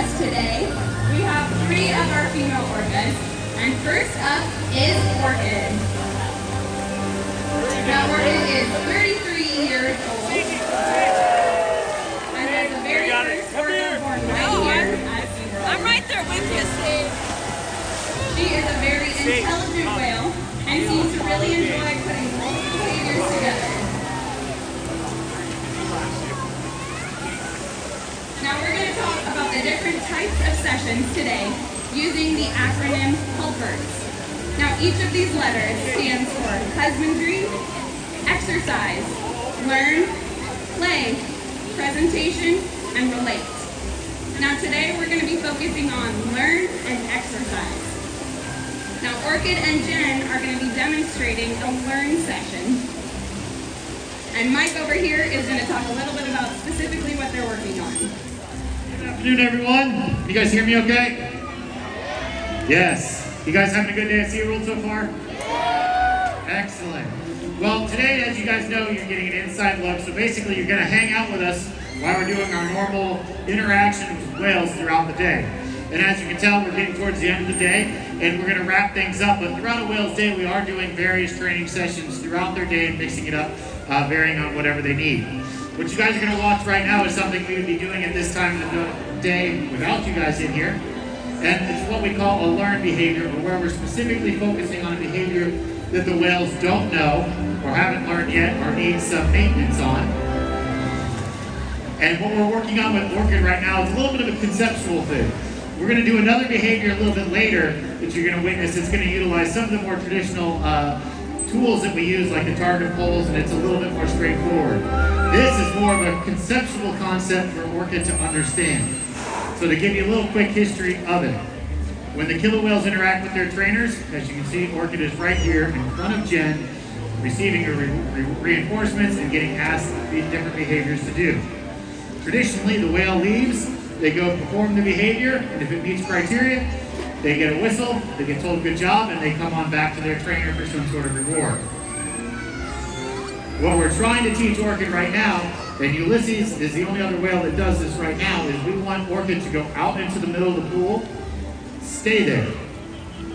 us today. We have 3 of our female orcas, and first up is Orchid. Now Orchid is 33 years old, and is the very first orca born right here at SeaWorld. I'm right there with you, Steve. She is a very intelligent whale and seems to really enjoy putting multiple behaviors together. Now we're going to talk about the different types of sessions today using the acronym HELPERS. Now each of these letters stands for husbandry, exercise, learn, play, presentation, and relate. Now today we're going to be focusing on learn and exercise. Now Orchid and Jen are going to be demonstrating a learn session. And Mike over here is going to talk a little bit about specifically what they're working on. Good afternoon, everyone. You guys hear me okay? Yes. You guys having a good day at SeaWorld so far? Excellent. Well, today, as you guys know, you're getting an inside look. So basically, you're going to hang out with us while we're doing our normal interaction with whales throughout the day. And as you can tell, we're getting towards the end of the day, and we're going to wrap things up. But throughout a whale's day, we are doing various training sessions throughout their day, mixing it up, varying on whatever they need. What you guys are going to watch right now is something we would be doing at this time of the day without you guys in here. And it's what we call a learned behavior, or where we're specifically focusing on a behavior that the whales don't know, or haven't learned yet, or need some maintenance on. And what we're working on with Orchid right now is a little bit of a conceptual thing. We're going to do another behavior a little bit later that you're going to witness. It's going to utilize some of the more traditional tools that we use, like the target poles, and it's a little bit more straightforward. This is more of a conceptual concept for Orchid to understand. So to give you a little quick history of it, when the killer whales interact with their trainers, as you can see, Orchid is right here in front of Jen, receiving her reinforcements and getting asked the different behaviors to do. Traditionally, the whale leaves, they go perform the behavior, and if it meets criteria, they get a whistle, they get told good job, and they come on back to their trainer for some sort of reward. What we're trying to teach Orchid right now, and Ulysses is the only other whale that does this right now, is we want Orchid to go out into the middle of the pool, stay there.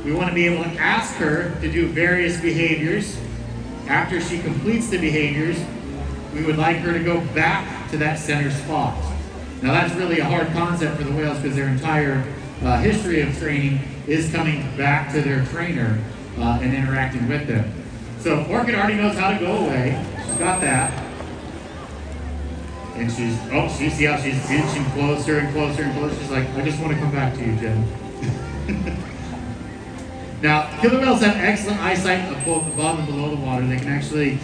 We want to be able to ask her to do various behaviors. After she completes the behaviors, we would like her to go back to that center spot. Now that's really a hard concept for the whales because their entire history of training is coming back to their trainer and interacting with them. So Orchid already knows how to go away. She's got that. And you see how she's inching closer and closer and closer. She's like, I just want to come back to you, Jen. Now, killer whales have excellent eyesight of both above and below the water. They can actually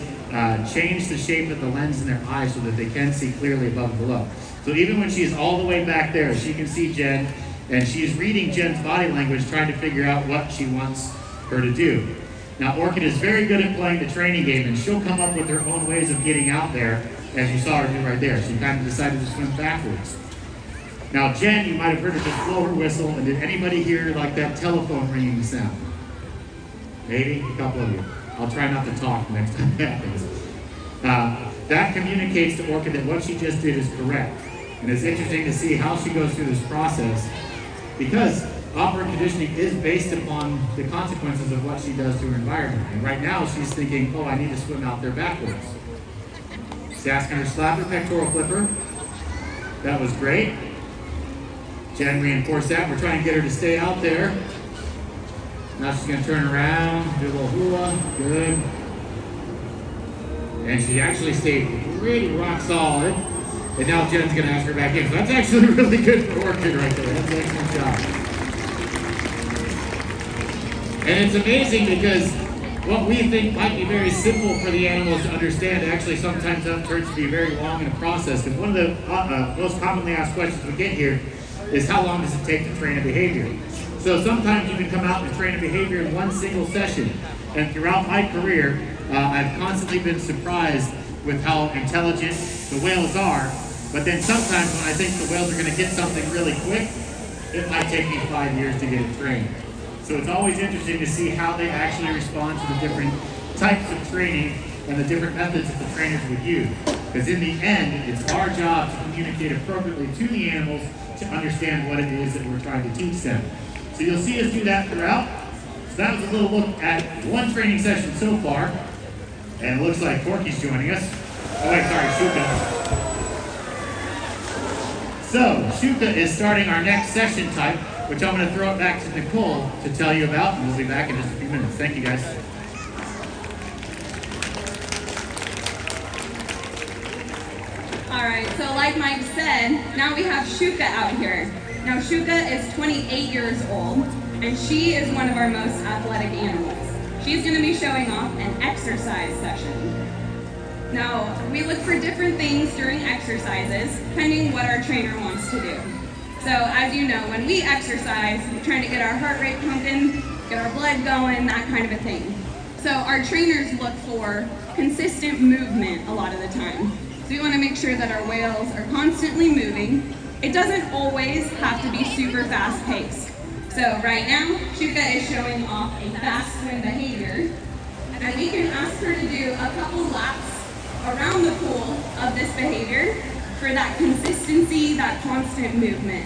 change the shape of the lens in their eyes so that they can see clearly above and below. So even when she's all the way back there, she can see Jen, and she's reading Jen's body language, trying to figure out what she wants her to do. Now, Orchid is very good at playing the training game, and she'll come up with her own ways of getting out there, as you saw her do right there. She kind of decided to swim backwards. Now, Jen, you might have heard her just blow her whistle, and did anybody hear like that telephone ringing sound? Maybe a couple of you. I'll try not to talk next time that happens. That communicates to Orchid that what she just did is correct. And it's interesting to see how she goes through this process, because operant conditioning is based upon the consequences of what she does to her environment. And right now she's thinking, oh, I need to swim out there backwards. She's asking her to slap her pectoral flipper. That was great. Jen reinforced that. We're trying to get her to stay out there. Now she's going to turn around, do a little hula. Good. And she actually stayed pretty rock solid. And now Jen's going to ask her back in. So that's actually really good for Orchid right there. That's an excellent job. And it's amazing because what we think might be very simple for the animals to understand actually sometimes turns to be very long in the process. Because one of the most commonly asked questions we get here is how long does it take to train a behavior? So sometimes you can come out and train a behavior in one single session. And throughout my career, I've constantly been surprised with how intelligent the whales are. But then sometimes when I think the whales are going to get something really quick, it might take me 5 years to get it trained. So it's always interesting to see how they actually respond to the different types of training and the different methods that the trainers would use. Because in the end, it's our job to communicate appropriately to the animals to understand what it is that we're trying to teach them. So you'll see us do that throughout. So that was a little look at one training session so far. And it looks like Corky's joining us. Oh wait, sorry, Shouka. So, Shouka is starting our next session type, which I'm going to throw it back to Nicole to tell you about, and we'll be back in just a few minutes. Thank you, guys. All right, so like Mike said, now we have Shouka out here. Now Shouka is 28 years old, and she is one of our most athletic animals. She's going to be showing off an exercise session. Now, we look for different things during exercises, depending what our trainer wants to do. So as you know, when we exercise, we're trying to get our heart rate pumping, get our blood going, that kind of a thing. So our trainers look for consistent movement a lot of the time. So we want to make sure that our whales are constantly moving. It doesn't always have to be super fast paced. So right now, Shouka is showing off a fast swim behavior. And we can ask her to do a couple laps around the pool of this behavior for that consistency, that constant movement.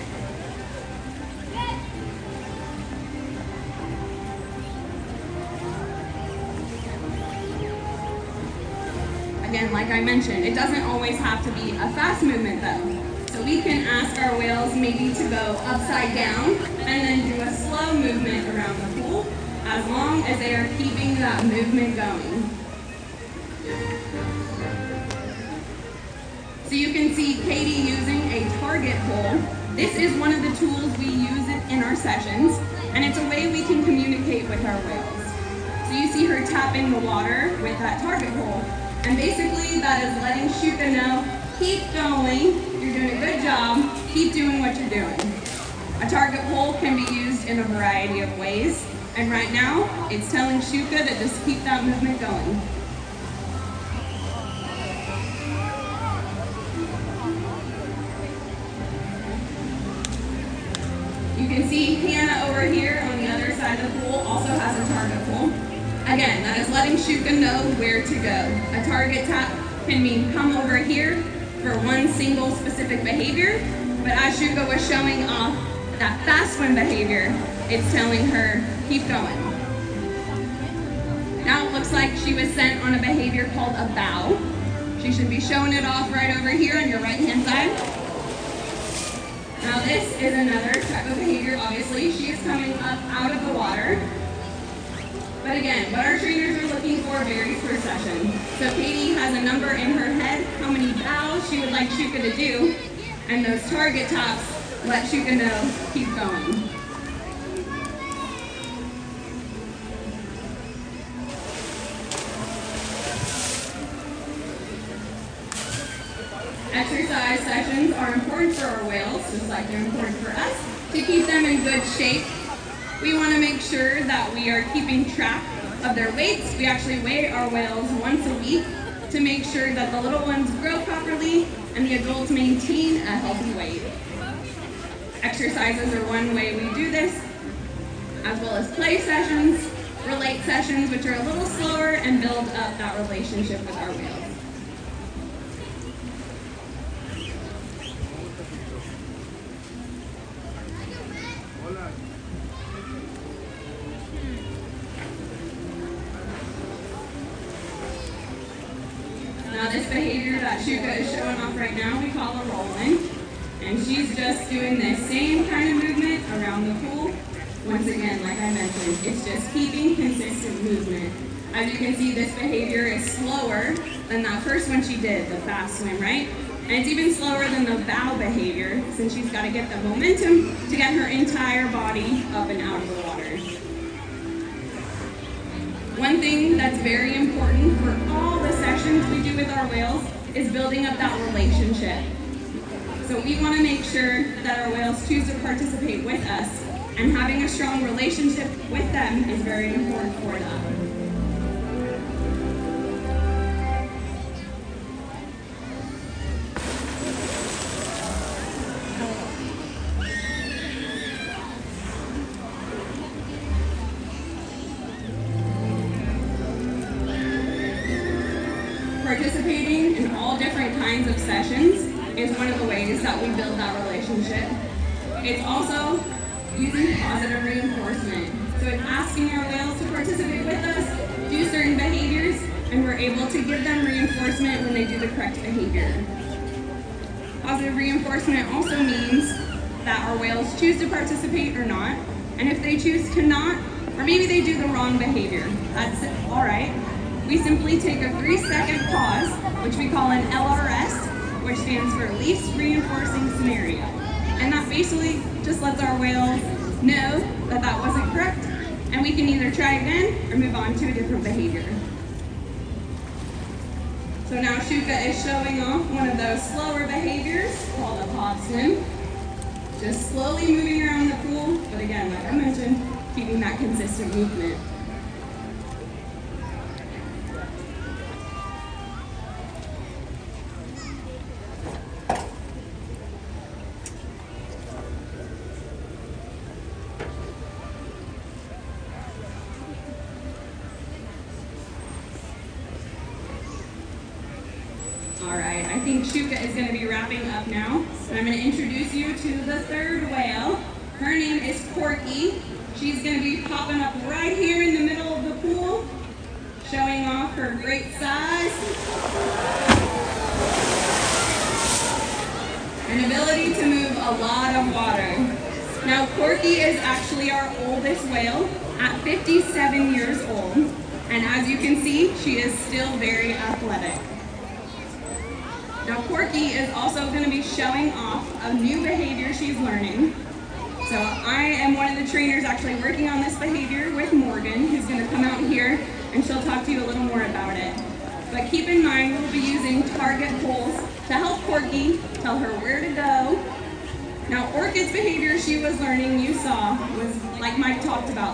Again, like I mentioned, it doesn't always have to be a fast movement though. So we can ask our whales maybe to go upside down and then do a slow movement around the pool as long as they are keeping that movement going. So you can see Katie using a target pull. This is one of the tools we use in our sessions, and it's a way we can communicate with our whales. So you see her tapping the water with that target pull, and basically that is letting Shouka know, keep going, you're doing a good job, keep doing what you're doing. A target pull can be used in a variety of ways, and right now, it's telling Shouka to just keep that movement going. You can see Hannah over here on the other side of the pool also has a target pull. Again, that is letting Shouka know where to go. A target tap can mean come over here for one single specific behavior, but as Shouka was showing off that fast swim behavior, it's telling her, keep going. Now it looks like she was sent on a behavior called a bow. She should be showing it off right over here on your right-hand side. Now this is another type of behavior, obviously. She is coming up out of the water. But again, what our trainers are looking for varies per session. So Katie has a number in her head, how many bows she would like Shouka to do, and those target taps let Shouka know, keep going. Exercise sessions are important for our whales, just like they're important for us, to keep them in good shape. We want to make sure that we are keeping track of their weights. We actually weigh our whales once a week to make sure that the little ones grow properly and the adults maintain a healthy weight. Exercises are one way we do this, as well as play sessions, relate sessions, which are a little slower and build up that relationship with our whales. Now this behavior that Shouka is showing off right now, we call a roll-in. And she's just doing the same kind of movement around the pool. Once again, like I mentioned, it's just keeping consistent movement. As you can see, this behavior is slower than that first one she did, the fast swim, right? And it's even slower than the bow behavior, since she's got to get the momentum to get her entire body up and out of the water. One thing that's very important for all the sessions we do with our whales is building up that relationship. So we want to make sure that our whales choose to participate with us, and having a strong relationship with them is very important for that. Participating in all different kinds of sessions is one of the ways that we build that relationship. It's also using positive reinforcement. So it's asking our whales to participate with us, do certain behaviors, and we're able to give them reinforcement when they do the correct behavior. Positive reinforcement also means that our whales choose to participate or not, and if they choose to not, or maybe they do the wrong behavior, that's all right. We simply take a 3-second pause, which we call an LRS, which stands for least reinforcing scenario. And that basically just lets our whales know that that wasn't correct, and we can either try again or move on to a different behavior. So now Shouka is showing off one of those slower behaviors called a pod swim. Just slowly moving around the pool, but again, like I mentioned, keeping that consistent movement. Alright, I think Shouka is going to be wrapping up now. And I'm going to introduce you to the third whale. Her name is Corky. She's going to be popping up right here in the middle of the pool, showing off her great size and ability to move a lot of water. Now, Corky is actually our oldest whale at 57 years old. And as you can see, she is still very athletic. Now Corky is also going to be showing off a new behavior she's learning. So I am one of the trainers actually working on this behavior with Morgan, who's going to come out here and she'll talk to you a little more about it. But keep in mind we'll be using target poles to help Corky tell her where to go. Now Orchid's behavior she was learning, you saw, was like Mike talked about.